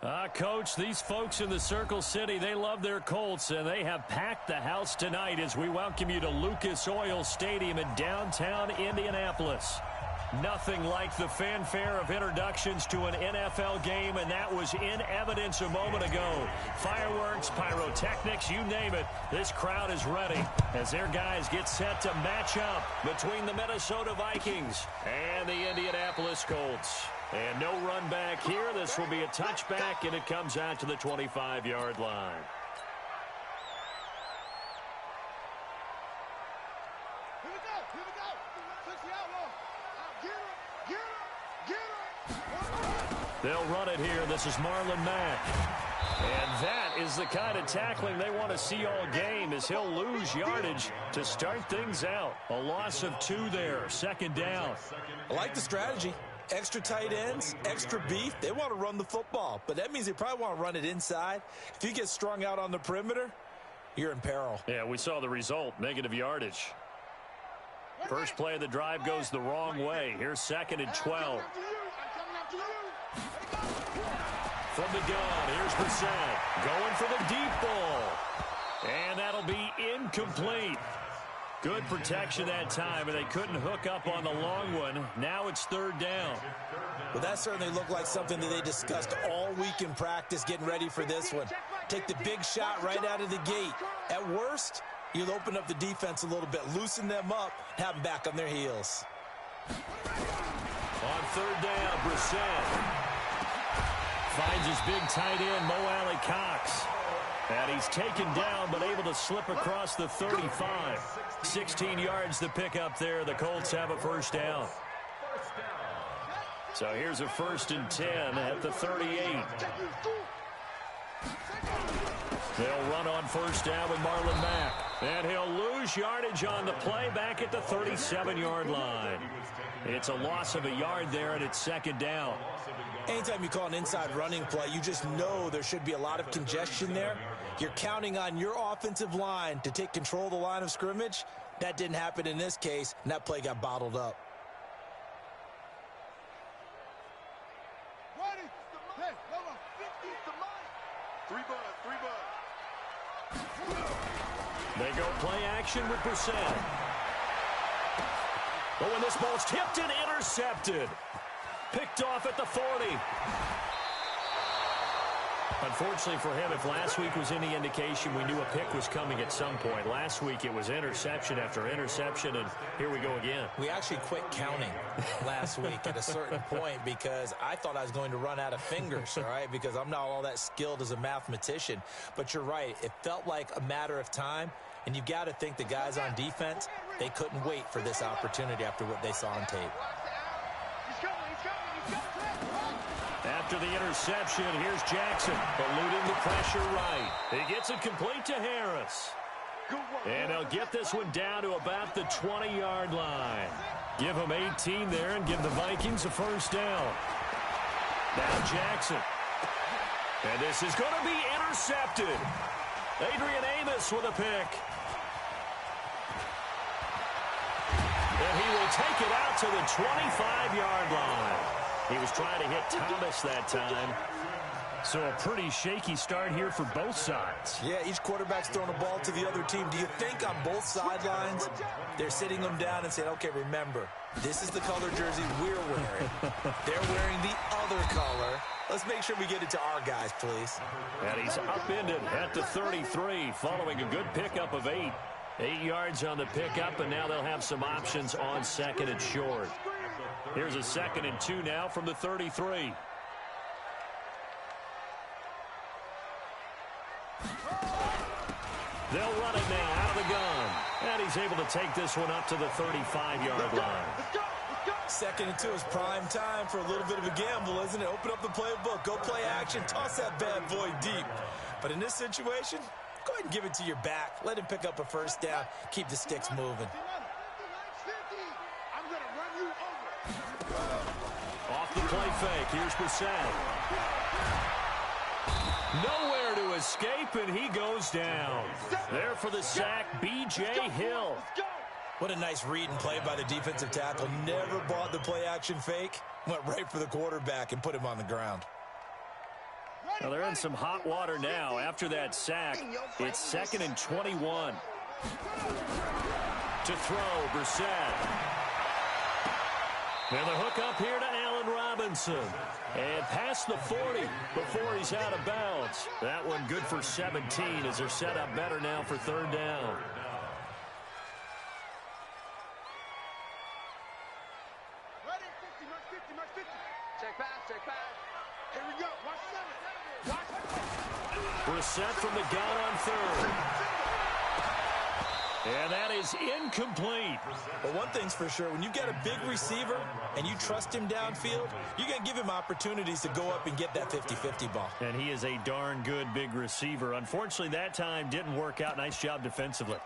Coach, these folks in the Circle City, they love their Colts, and they have packed the house tonight as we welcome you to Lucas Oil Stadium in downtown Indianapolis. Nothing like the fanfare of introductions to an NFL game, and that was in evidence a moment ago. Fireworks, pyrotechnics, you name it, this crowd is ready as their guys get set to match up between the Minnesota Vikings and the Indianapolis Colts. And no run back here. This will be a touchback, and it comes out to the 25-yard line. They'll run it here. This is Marlon Mack. And that is the kind of tackling they want to see all game, as he'll lose yardage to start things out. A loss of 2 there, second down. I like the strategy. Extra tight ends, extra beef. They want to run the football, but that means they probably want to run it inside. If you get strung out on the perimeter, you're in peril. Yeah, we saw the result, negative yardage. First play of the drive goes the wrong way. Here's 2nd and 12. From the gun, here's Brissett. Going for the deep ball. And that'll be incomplete. Good protection that time, and they couldn't hook up on the long one. Now it's 3rd down. Well, that certainly looked like something that they discussed all week in practice, getting ready for this one. Take the big shot right out of the gate. At worst, you'll open up the defense a little bit, loosen them up, have them back on their heels. On 3rd down, Brissett finds his big tight end, Mo Alley-Cox. And he's taken down, but able to slip across the 35. 16 yards to pick up there. The Colts have a first down. So here's a 1st and 10 at the 38. They'll run on 1st down with Marlon Mack. And he'll lose yardage on the play back at the 37-yard line. It's a loss of a yard there, and it's 2nd down. Anytime you call an inside running play, you just know there should be a lot of congestion there. You're counting on your offensive line to take control of the line of scrimmage. That didn't happen in this case, and that play got bottled up. They go play action with Brissett. But when this ball's tipped and intercepted. Picked off at the 40. Unfortunately for him, if last week was any indication, we knew a pick was coming at some point. Last week it was interception after interception, and here we go again. We actually quit counting last week at a certain point because I thought I was going to run out of fingers, all right, because I'm not all that skilled as a mathematician. But you're right. It felt like a matter of time, and you've got to think the guys on defense, they couldn't wait for this opportunity after what they saw on tape. After the interception, here's Jackson, eluding the pressure right. He gets it complete to Harris. And they'll get this one down to about the 20-yard line. Give them 18 there and give the Vikings a first down. Now Jackson. And this is going to be intercepted. Adrian Amos with a pick. And he will take it out to the 25-yard line. He was trying to hit Thomas that time. So a pretty shaky start here for both sides. Yeah, each quarterback's throwing a ball to the other team. Do you think on both sidelines they're sitting them down and saying, okay, remember, this is the color jersey we're wearing. They're wearing the other color. Let's make sure we get it to our guys, please. And he's upended at the 33 following a good pickup of 8. 8 yards on the pickup, and now they'll have some options on 2nd and short. Here's a 2nd and 2 now from the 33. They'll run it now out of the gun. And he's able to take this one up to the 35-yard line. 2nd and 2 is prime time for a little bit of a gamble, isn't it? Open up the playbook, go play action, toss that bad boy deep. But in this situation, go ahead and give it to your back. Let him pick up a first down. Keep the sticks moving. Off the play fake. Here's Brissett. Nowhere to escape, and he goes down. There for the sack, B.J. Hill. What a nice read and play by the defensive tackle. Never bought the play action fake. Went right for the quarterback and put him on the ground. Well, they're in some hot water now. After that sack, it's 2nd and 21. To throw, Brissett. And the hook up here to Allen Robinson. And past the 40 before he's out of bounds. That one good for 17 as they're set up better now for 3rd down. Brissett from the gun on 3rd. And that is incomplete. But one thing's for sure, when you get a big receiver and you trust him downfield, you're going to give him opportunities to go up and get that 50-50 ball. And he is a darn good big receiver. Unfortunately, that time didn't work out. Nice job defensively.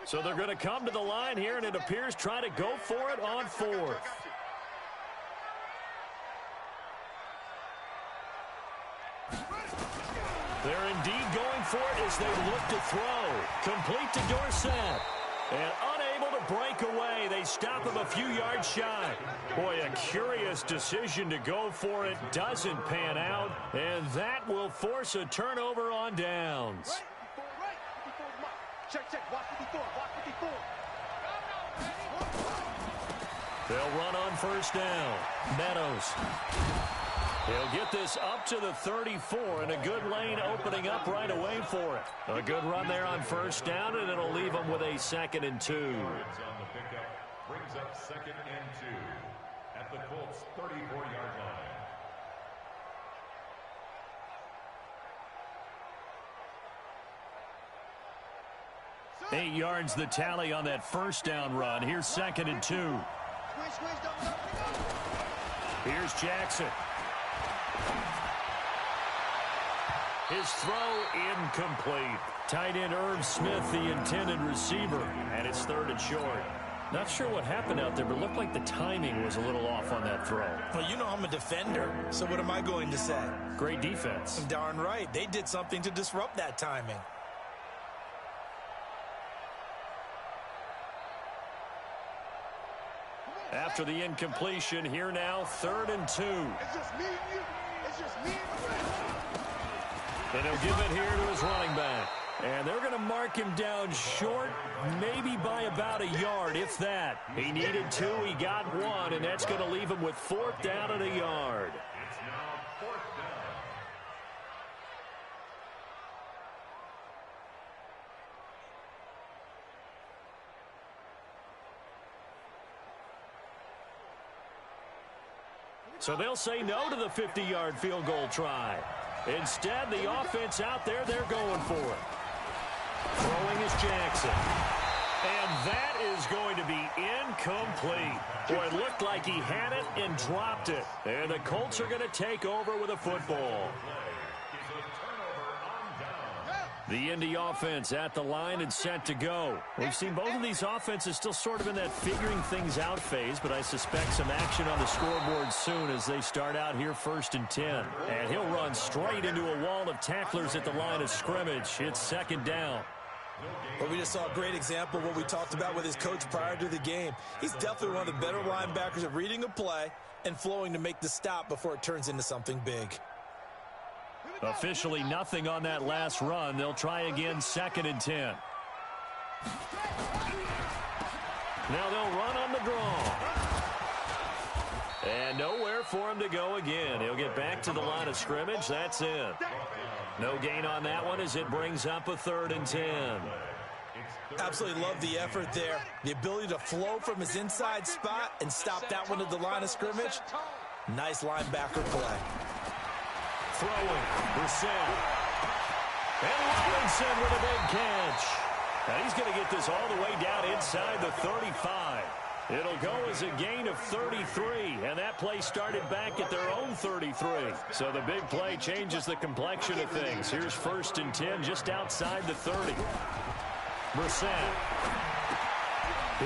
So they're going to come to the line here, and it appears try to go for it on 4th. They're indeed going for it as they look to throw. Complete to Dorsett. And unable to break away. They stop him a few yards shy. Boy, a curious decision to go for it. Doesn't pan out. And that will force a turnover on downs. They'll run on 1st down. Meadows. He'll get this up to the 34, and a good lane opening up right away for it. A good run there on 1st down, and it'll leave him with a 2nd and 2. On the pickup brings up 2nd and 2 at the Colts' 34-yard line. 8 yards the tally on that 1st down run. Here's 2nd and 2. Here's Jackson. His throw incomplete. Tight end Irv Smith, the intended receiver, and it's 3rd and short. Not sure what happened out there, but it looked like the timing was a little off on that throw. Well, you know I'm a defender, so what am I going to say? Great defense. Darn right. They did something to disrupt that timing. After the incompletion, here now, 3rd and 2. It's just me and you. It's just me and you. And he'll give it here to his running back. And they're going to mark him down short, maybe by about a yard, if that. He needed 2, he got 1, and that's going to leave him with 4th down and a yard. It's now 4th down. So they'll say no to the 50-yard field goal try. Instead, the offense out there, they're going for it. Throwing is Jackson. And that is going to be incomplete. Boy, it looked like he had it and dropped it. And the Colts are going to take over with a football. The Indy offense at the line and set to go. We've seen both of these offenses still sort of in that figuring things out phase, but I suspect some action on the scoreboard soon as they start out here 1st and 10. And he'll run straight into a wall of tacklers at the line of scrimmage. It's 2nd down. Well, we just saw a great example of what we talked about with his coach prior to the game. He's definitely one of the better linebackers at reading a play and flowing to make the stop before it turns into something big. Officially nothing on that last run. They'll try again 2nd and 10. Now they'll run on the draw. And nowhere for him to go again. He'll get back to the line of scrimmage. That's it. No gain on that one as it brings up a 3rd and 10. Absolutely love the effort there. The ability to flow from his inside spot and stop that one at the line of scrimmage. Nice linebacker play. Throwing, Brissett. And Robinson with a big catch. Now he's going to get this all the way down inside the 35. It'll go as a gain of 33, and that play started back at their own 33. So the big play changes the complexion of things. Here's 1st and 10 just outside the 30. Brissett.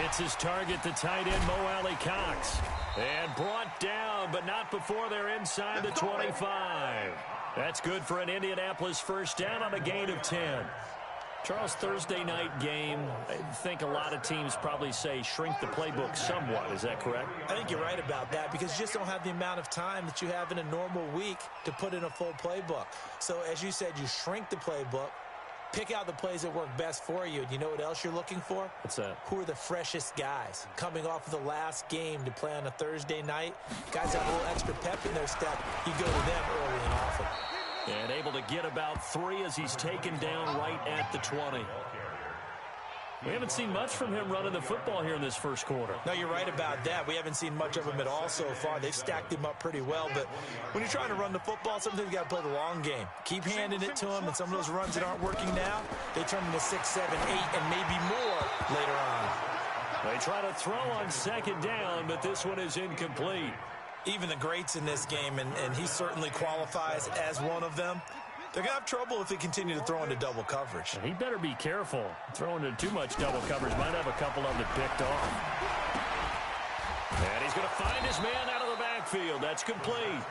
It's his target, the tight end, Mo Alley Cox. And brought down, but not before they're inside the 25. That's good for an Indianapolis 1st down on a gain of 10. Charles, Thursday night game, I think a lot of teams probably say shrink the playbook somewhat. Is that correct? I think you're right about that because you just don't have the amount of time that you have in a normal week to put in a full playbook. So as you said, you shrink the playbook, pick out the plays that work best for you. And you know what else you're looking for? What's that? Who are the freshest guys coming off of the last game to play on a Thursday night? Guys have a little extra pep in their step. You go to them early and often. And able to get about 3 as he's taken down right at the 20. We haven't seen much from him running the football here in this first quarter. No, you're right about that. We haven't seen much of him at all so far. They've stacked him up pretty well. But when you're trying to run the football, sometimes you got to play the long game. Keep handing it to him, and some of those runs that aren't working now, they turn into 6, 7, 8, and maybe more later on. They try to throw on second down, but this one is incomplete. Even the greats in this game, and he certainly qualifies as one of them, they're going to have trouble if they continue to throw into double coverage. And he better be careful. Throwing into too much double coverage might have a couple of it picked off. And he's going to find his man out of the backfield. That's complete.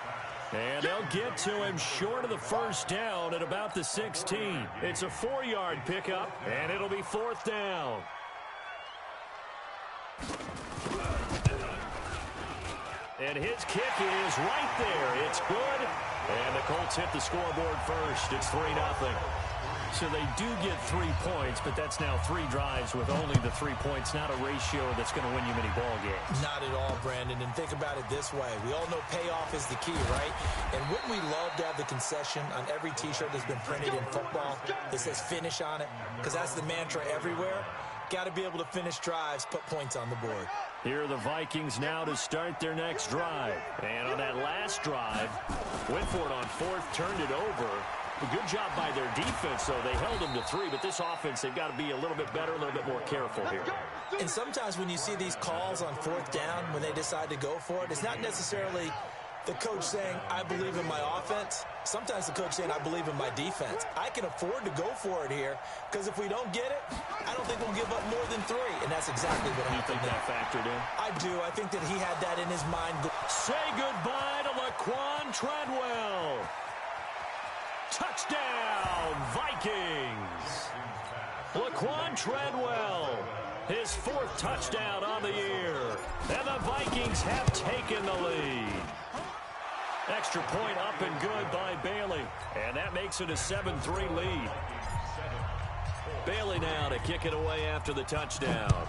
And they'll get to him short of the first down at about the 16. It's a 4-yard pickup, and it'll be 4th down. And his kick is right there. It's good. And the Colts hit the scoreboard first. It's 3-0. So they do get 3 points, but that's now 3 drives with only the 3 points, not a ratio that's going to win you many ball games. Not at all, Brandon. And think about it this way. We all know payoff is the key, right? And wouldn't we love to have the concession on every T-shirt that's been printed in football that says finish on it? Because that's the mantra everywhere. Got to be able to finish drives, put points on the board. Here are the Vikings now to start their next drive. And on that last drive, went for it on 4th, turned it over. A good job by their defense, though. They held them to 3, but this offense, they've got to be a little bit better, a little bit more careful here. And sometimes when you see these calls on 4th down, when they decide to go for it, it's not necessarily the coach saying, I believe in my offense. Sometimes the coach saying, I believe in my defense. I can afford to go for it here because if we don't get it, I don't think we'll give up more than 3. And that's exactly what happened. You think that factored in? I do. I think that he had that in his mind. Say goodbye to Laquan Treadwell. Touchdown, Vikings. Laquan Treadwell, his 4th touchdown on the year. And the Vikings have taken the lead. Extra point up and good by Bailey. And that makes it a 7-3 lead. Bailey now to kick it away after the touchdown.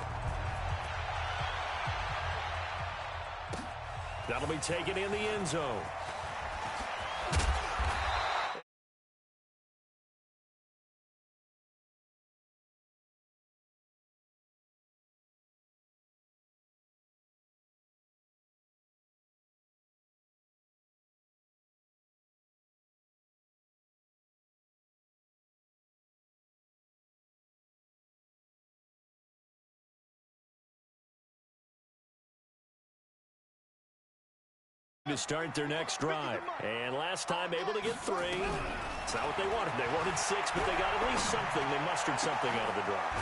That'll be taken in the end zone. To start their next drive. And last time able to get 3. It's not what they wanted. They wanted 6, but they got at least something. They mustered something out of the drive.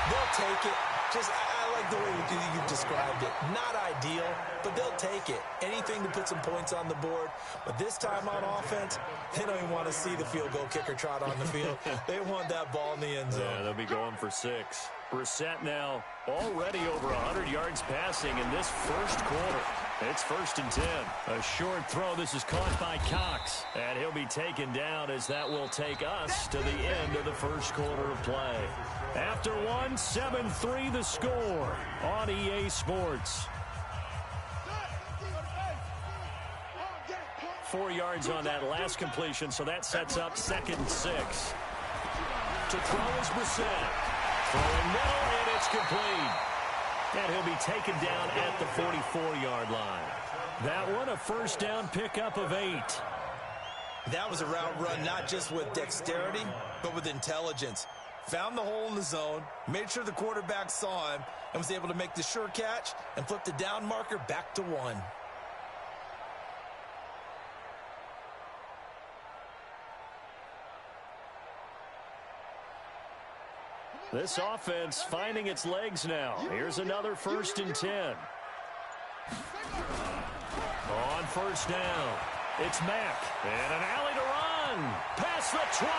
They'll take it. Just, I like the way you described it. Not ideal, but they'll take it. Anything to put some points on the board. But this time on offense, they don't even want to see the field goal kicker trot on the field. They want that ball in the end zone. Yeah, they'll be going for 6. Brissett now already over 100 yards passing in this first quarter. It's 1st and 10. A short throw. This is caught by Cox. And he'll be taken down as that will take us to the end of the first quarter of play. After 1, 7-3 the score on EA Sports. 4 yards on that last completion, so that sets up 2nd and 6. To throw is Brissett. Throwing middle, and it's complete. And he'll be taken down at the 44-yard line. That one, a 1st down pickup of 8. That was a route run not just with dexterity, but with intelligence. Found the hole in the zone, made sure the quarterback saw him, and was able to make the sure catch and flip the down marker back to 1. This offense finding its legs now. Here's another 1st and 10. On 1st down, it's Mack. And an alley to run. Past the 20.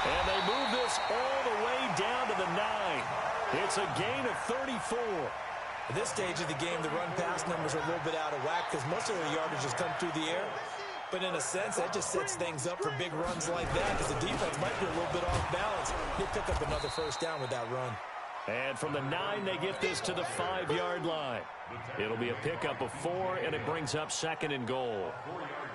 And they move this all the way down to the 9. It's a gain of 34. At this stage of the game, the run-pass numbers are a little bit out of whack because most of their yardage has come through the air. But in a sense, that just sets things up for big runs like that because the defense might be a little bit off balance. They pick up another first down with that run. And from the 9, they get this to the 5-yard line. It'll be a pickup of 4, and it brings up 2nd and goal.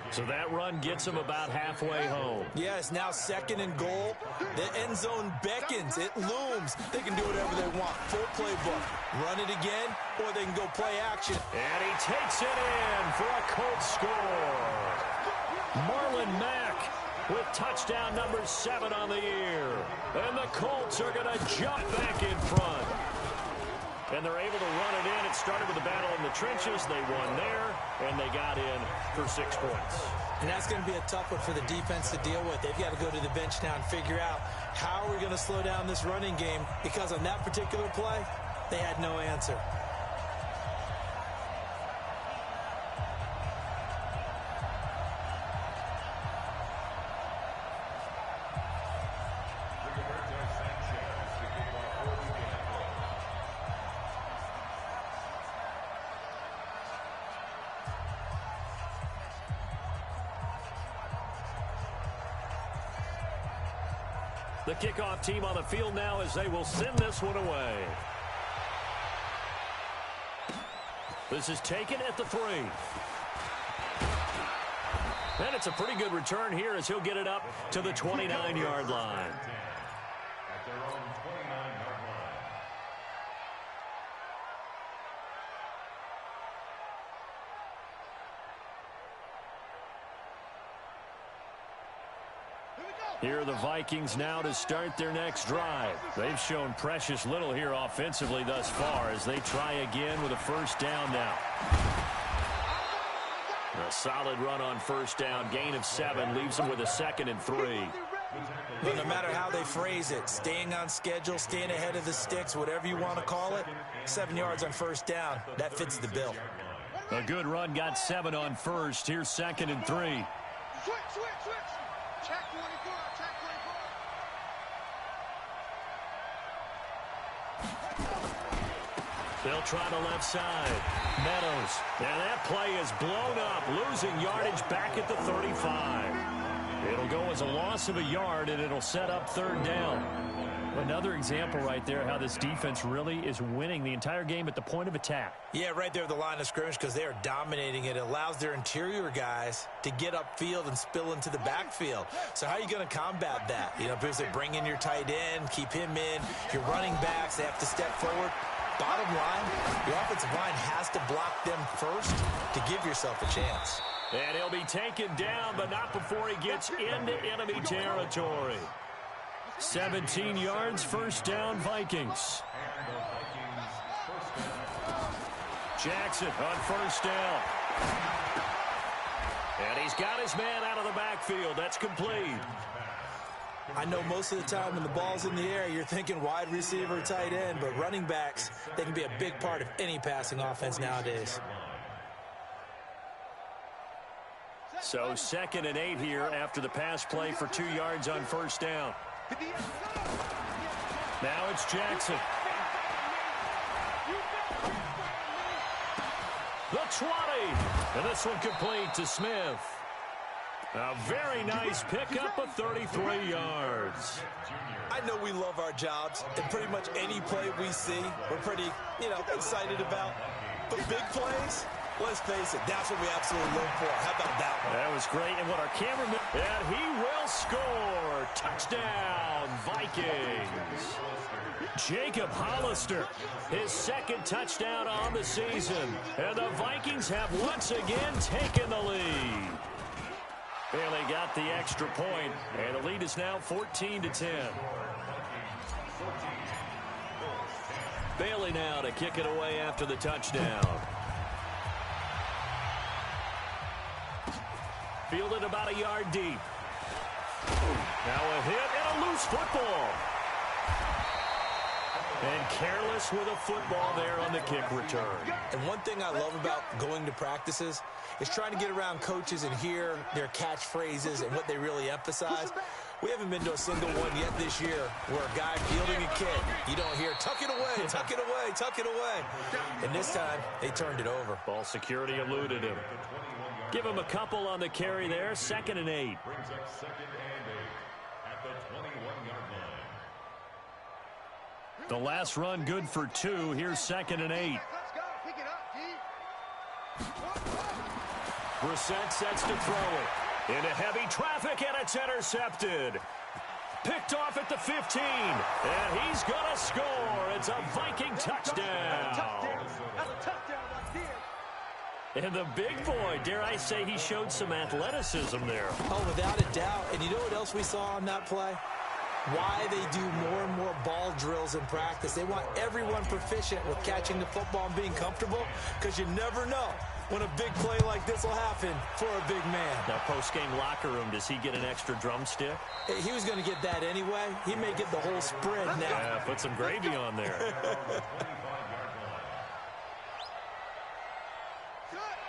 So that run gets them about halfway home. Yeah, it's now 2nd and goal. The end zone beckons. It looms. They can do whatever they want. Full playbook. Run it again, or they can go play action. And he takes it in for a Colts score. Marlon Mack with touchdown number 7 on the year. And the Colts are going to jump back in front. And they're able to run it in. It started with a battle in the trenches. They won there, and they got in for 6 points. And that's going to be a tough one for the defense to deal with. They've got to go to the bench now and figure out how we're going to slow down this running game because on that particular play, they had no answer. The kickoff team on the field now as they will send this one away. This is taken at the 3. And it's a pretty good return here as he'll get it up to the 29-yard line. At their own 29-yard line. Here are the Vikings now to start their next drive. They've shown precious little here offensively thus far as they try again with a first down now. A solid run on first down. Gain of 7 leaves them with a 2nd and 3. But no matter how they phrase it, staying on schedule, staying ahead of the sticks, whatever you want to call it, 7 yards on first down, that fits the bill. A good run got 7 on first. Here's 2nd and 3. Switch. Check 24. Check 24. They'll try the left side. Meadows. And that play is blown up, losing yardage back at the 35. It'll go as a loss of a yard, and it'll set up 3rd down. Another example right there how this defense really is winning the entire game at the point of attack. Yeah, right there at the line of scrimmage because they are dominating it. It allows their interior guys to get upfield and spill into the backfield. So how are you going to combat that? You know, because they bring in your tight end, keep him in. Your running backs, they have to step forward. Bottom line, your offensive line has to block them first to give yourself a chance. And he'll be taken down, but not before he gets into enemy territory. 17 yards, first down, Vikings. Jackson on first down. And he's got his man out of the backfield. That's complete. I know most of the time when the ball's in the air, you're thinking wide receiver, tight end, but running backs, they can be a big part of any passing offense nowadays. So 2nd and 8 here after the pass play for 2 yards on first down. Now it's Jackson. The 20. And this one complete to Smith. A very nice pickup of 33 yards. I know we love our jobs, and pretty much any play we see, we're pretty, excited about. But big plays, let's face it, that's what we absolutely live for. How about that one? That was great. And what our cameraman, and he will score. Touchdown, Vikings. Jacob Hollister, his 2nd touchdown on the season. And the Vikings have once again taken the lead. And they got the extra point, and the lead is now 14-10. Bailey now to kick it away after the touchdown. Fielded about a yard deep. Now a hit and a loose football. And careless with a football there on the kick return. And one thing I love about going to practices is trying to get around coaches and hear their catchphrases and what they really emphasize. We haven't been to a single one yet this year where a guy fielding a kick, you don't hear, tuck it away, tuck it away, tuck it away. And this time, they turned it over. Ball security eluded him. Give him a couple on the carry there. 2nd and 8. Brings up 2nd and 8 at the 21-yard line. The last run good for 2. Here's 2nd and 8. Let's go. Pick it up, D. Brissett sets to throw it. Into heavy traffic, and it's intercepted. Picked off at the 15, and he's going to score. It's a Viking touchdown. That's a touchdown right there. And the big boy, dare I say, he showed some athleticism there. Oh, without a doubt. And you know what else we saw on that play? Why they do more and more ball drills in practice. They want everyone proficient with catching the football and being comfortable, because you never know when a big play like this will happen for a big man. Now, post-game locker room, does he get an extra drumstick? He was going to get that anyway. He may get the whole spread now. Yeah, put some gravy on there.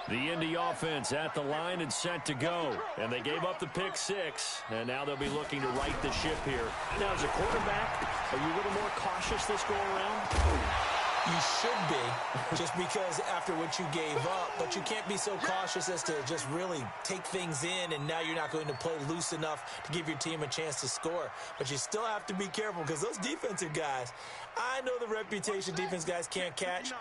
The Indy offense at the line and set to go. And they gave up the pick 6, and now they'll be looking to right the ship here. Now, as a quarterback, are you a little more cautious this go-around? You should be, just because after what you gave up, but you can't be so cautious as to just really take things in, and now you're not going to play loose enough to give your team a chance to score. But you still have to be careful, because those defensive guys, I know the reputation defense guys can't catch.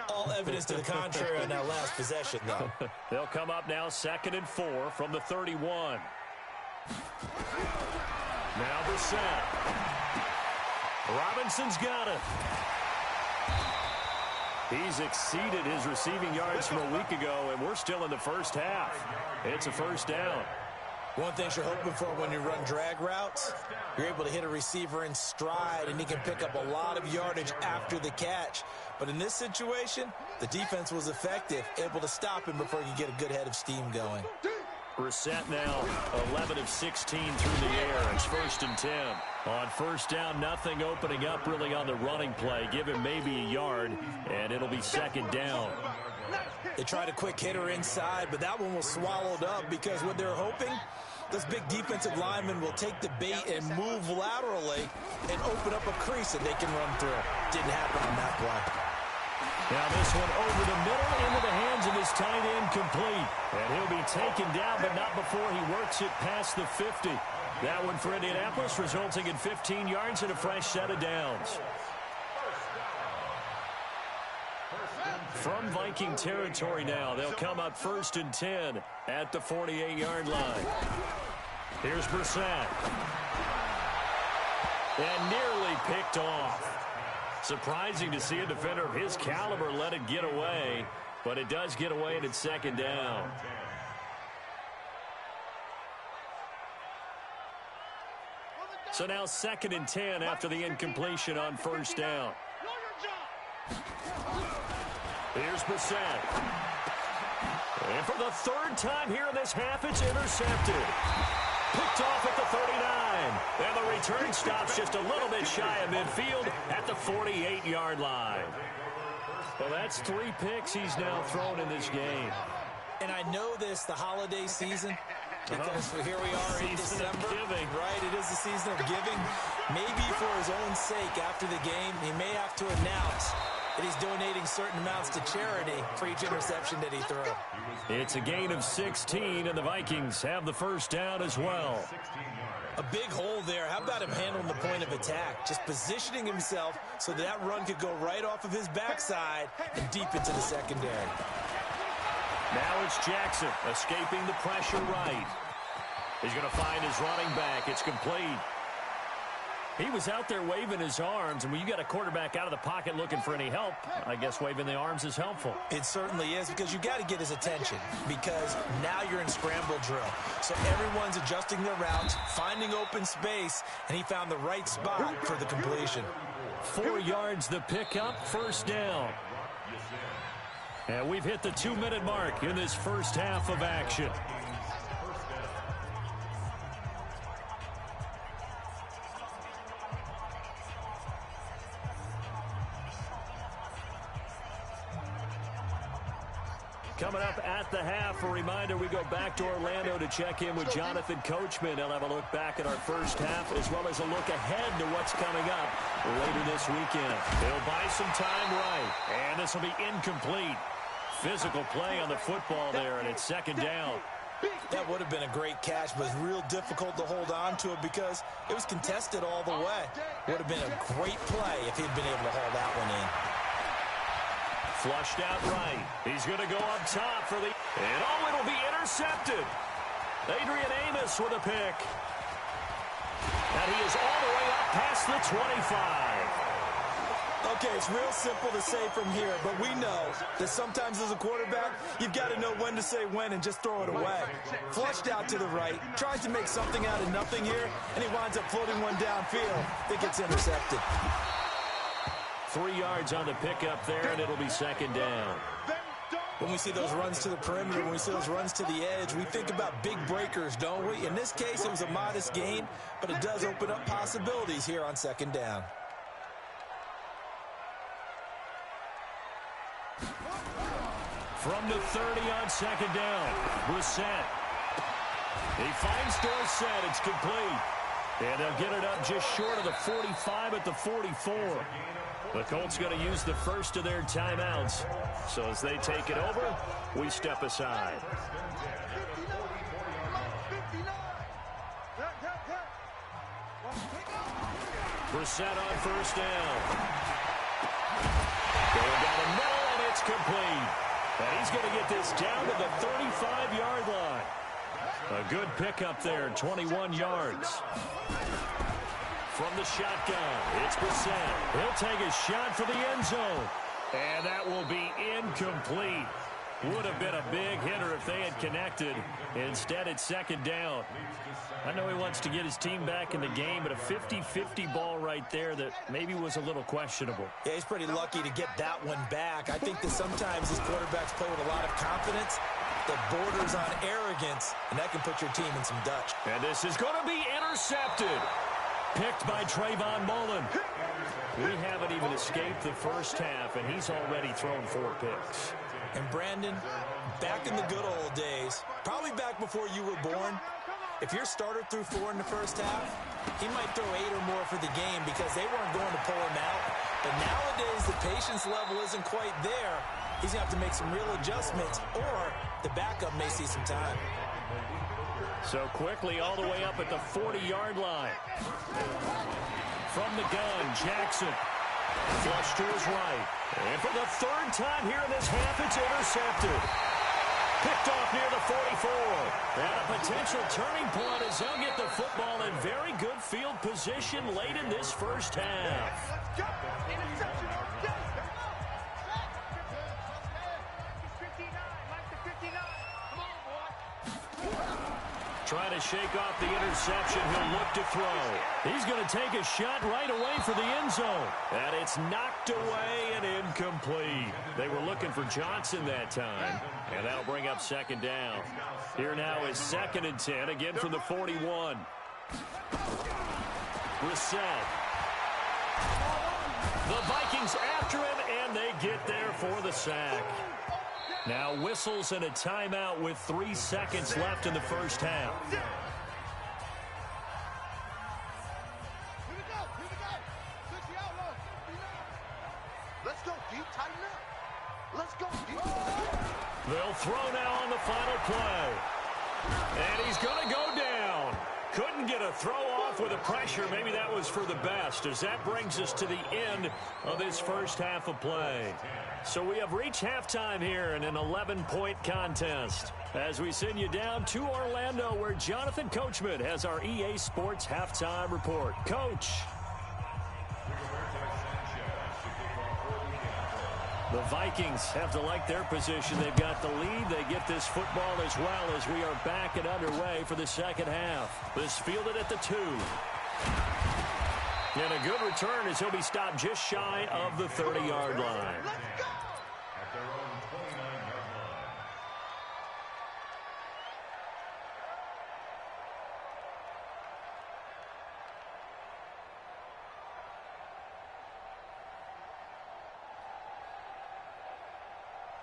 All evidence to the contrary on that last possession, though. They'll come up now 2nd and 4 from the 31. Now Brissett. Robinson's got it. He's exceeded his receiving yards from a week ago, and we're still in the first half. It's a first down. One thing you're hoping for when you run drag routes, you're able to hit a receiver in stride, and he can pick up a lot of yardage after the catch. But in this situation, the defense was effective, able to stop him before he could get a good head of steam going. Brissett now 11 of 16 through the air. It's 1st and 10. On first down, nothing opening up really on the running play. Give him maybe a yard, and it'll be 2nd down. They tried a quick hitter inside, but that one was swallowed up because what they're hoping, this big defensive lineman will take the bait and move laterally and open up a crease that they can run through. Didn't happen on that play. Now this one over the middle into the hands of his tight end, complete. And he'll be taken down, but not before he works it past the 50. That one for Indianapolis, resulting in 15 yards and a fresh set of downs. From Viking territory now, they'll come up 1st and 10 at the 48-yard line. Here's Brissett. And nearly picked off. Surprising to see a defender of his caliber let it get away, but it does get away and it's 2nd down. So now 2nd and 10 after the incompletion on first down. Here's Brissett. And for the 3rd time here in this half, it's intercepted. Picked off at the 39. And the return stops just a little bit shy of midfield at the 48-yard line. Well, that's 3 picks he's now thrown in this game. And I know this, the holiday season, because here we are in December. Right, it is the season of giving. Maybe for his own sake after the game, he may have to announce that he's donating certain amounts to charity for each interception that he threw. It's a gain of 16, and the Vikings have the first down as well. A big hole there. How about him handling the point of attack? Just positioning himself so that run could go right off of his backside and deep into the secondary. Now it's Jackson escaping the pressure right. He's going to find his running back. It's complete. He was out there waving his arms, and when you got a quarterback out of the pocket looking for any help, I guess waving the arms is helpful. It certainly is, because you got to get his attention, because now you're in scramble drill. So everyone's adjusting their routes, finding open space, and he found the right spot for the completion. 4 yards the pickup, first down. And we've hit the 2-minute mark in this first half of action. Coming up at the half, a reminder, we go back to Orlando to check in with Jonathan Coachman. He'll have a look back at our first half as well as a look ahead to what's coming up later this weekend. He'll buy some time right, and this will be incomplete. Physical play on the football there, and it's second down. That would have been a great catch, but it was real difficult to hold on to it because it was contested all the way. Would have been a great play if he'd been able to hold that one in. Flushed out right. He's going to go up top for the... And it'll be intercepted. Adrian Amos with a pick. And he is all the way up past the 25. Okay, it's real simple to say from here, but we know that sometimes as a quarterback, you've got to know when to say when and just throw it away. Flushed out to the right, tries to make something out of nothing here, and he winds up floating one downfield that gets intercepted. 3 yards on the pickup there, and it'll be second down. When we see those runs to the perimeter, when we see those runs to the edge, we think about big breakers, don't we? In this case, it was a modest gain, but it does open up possibilities here on second down. From the 30 on second down, Brissett. He finds Dorsett. It's complete. And they'll get it up just short of the 45 at the 44. The Colts going to use the first of their timeouts. So as they take it over, we step aside. Brissett on first down. Going down the middle, and it's complete. And he's going to get this down to the 35-yard line. A good pickup there, 21 yards. From the shotgun, it's Brissett. He'll take a shot for the end zone. And that will be incomplete. Would have been a big hitter if they had connected. Instead, it's second down. I know he wants to get his team back in the game, but a 50-50 ball right there that maybe was a little questionable. Yeah, he's pretty lucky to get that one back. I think that sometimes these quarterbacks play with a lot of confidence that borders on arrogance, and that can put your team in some Dutch. And this is going to be intercepted. Picked by Trayvon Mullen. We haven't even escaped the first half, and he's already thrown 4 picks. And Brandon, back in the good old days, probably back before you were born, if your starter threw 4 in the first half, he might throw 8 or more for the game because they weren't going to pull him out. But nowadays, the patience level isn't quite there. He's going to have to make some real adjustments, or the backup may see some time. So quickly all the way up at the 40-yard line. From the gun, Jackson. Flush to his right. And for the 3rd time here in this half, it's intercepted. Picked off near the 44. And a potential turning point as they'll get the football in very good field position late in this first half. Let's go! Interception on the day! Trying to shake off the interception. He'll look to throw. He's going to take a shot right away for the end zone. And it's knocked away and incomplete. They were looking for Johnson that time. And that'll bring up second down. Here now is 2nd and 10, again from the 41. Brissett. The Vikings after him, and they get there for the sack. Now whistles and a timeout with 3 seconds left in the first half. Here we go. Switch the outlaw. Let's go deep, tighten up. Let's go deep. They'll throw now on the final play. And he's going to go down. Couldn't get a throw off with the pressure. Maybe that was for the best, as that brings us to the end of this first half of play. So we have reached halftime here in an 11-point contest as we send you down to Orlando, where Jonathan Coachman has our EA Sports halftime report. Coach. The Vikings have to like their position. They've got the lead. They get this football as well as we are back and underway for the second half. This fielded at the 2. And a good return as he'll be stopped just shy of the 30-yard line. Let's go. At their own 29-yard line.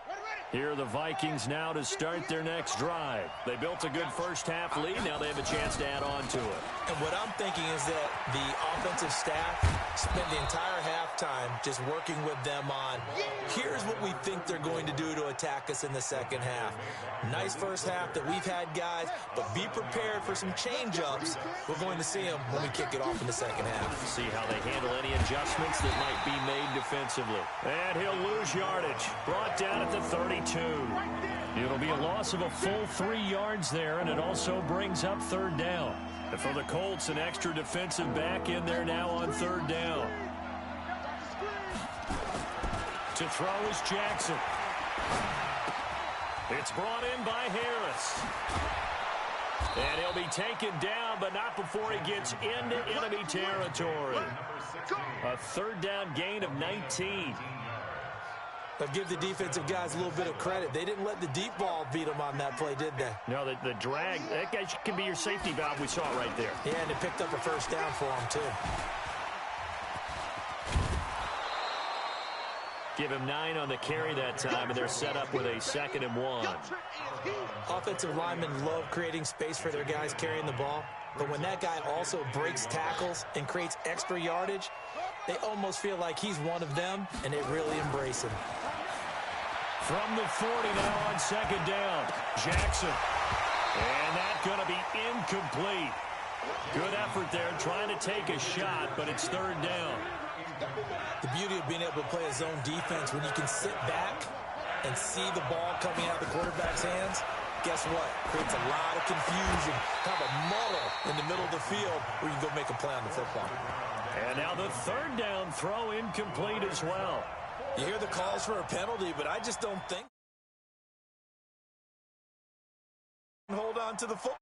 Ready. Here are the Vikings now to start their next drive. They built a good first-half lead. Now they have a chance to add on to it. And what I'm thinking is that the offensive staff spent the entire halftime just working with them on, here's what we think they're going to do to attack us in the second half. Nice first half that we've had, guys, but be prepared for some change-ups. We're going to see them when we kick it off in the second half. See how they handle any adjustments that might be made defensively. And he'll lose yardage. Brought down at the 32. It'll be a loss of a full 3 yards there, and it also brings up third down. And for the Colts, an extra defensive back in there now on third down. To throw is Jackson. It's brought in by Harris. And he'll be taken down, but not before he gets into enemy territory. A third down gain of 19. But give the defensive guys a little bit of credit. They didn't let the deep ball beat them on that play, did they? No, the drag, that guy can be your safety valve. We saw it right there. Yeah, and it picked up a first down for him, too. Give him 9 on the carry that time, and they're set up with a 2nd and 1. Offensive linemen love creating space for their guys carrying the ball. But when that guy also breaks tackles and creates extra yardage, they almost feel like he's one of them, and they really embrace him. From the 40 now on 2nd down, Jackson. And that's going to be incomplete. Good effort there, trying to take a shot, but it's third down. The beauty of being able to play a zone defense when you can sit back and see the ball coming out of the quarterback's hands, guess what? Creates a lot of confusion, kind of a muddle in the middle of the field where you can go make a play on the football. And now the third down throw incomplete as well. You hear the calls for a penalty, but I just don't think. Hold on to the football.